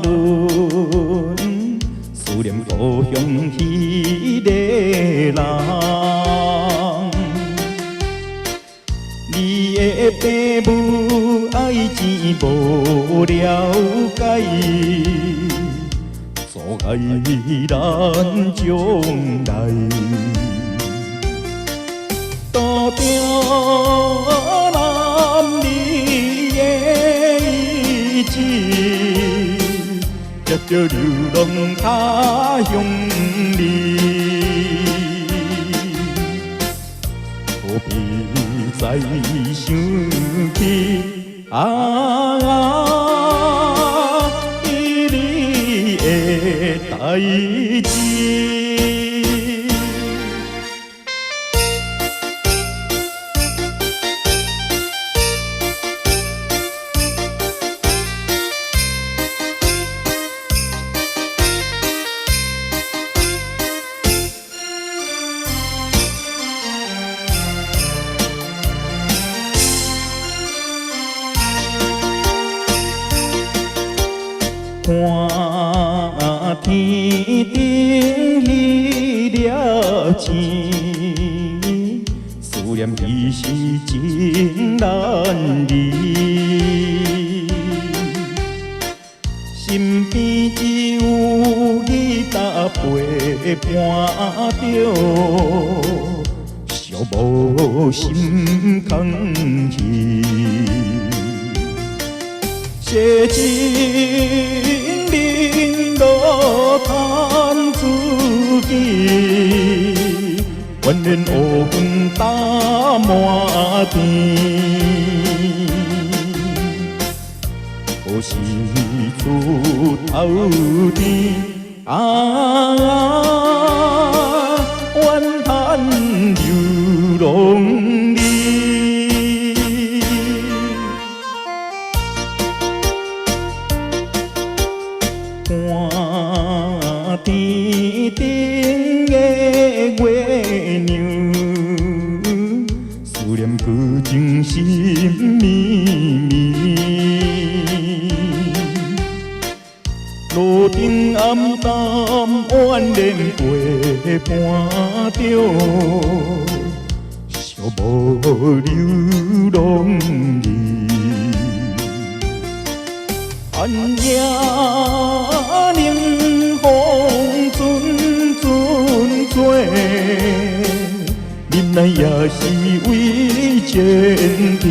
轮，思念故乡迄个人。你的父母爱钱无了解，阻碍咱将来。渡着男女的意志，接着流浪他乡里，何必再想起伊你的代志。看天顶迄粒星，思念伊是情难离。身边只有吉他陪伴着，寂无心空虚。写情人落叹自己，怨念乌云打满天。可惜出头天，怨叹流浪里。看天顶的月亮，思念搁情深绵绵。路灯暗淡，怨念陪伴着，寂无流浪里。寒夜冷风阵阵吹，忍耐也是为前程。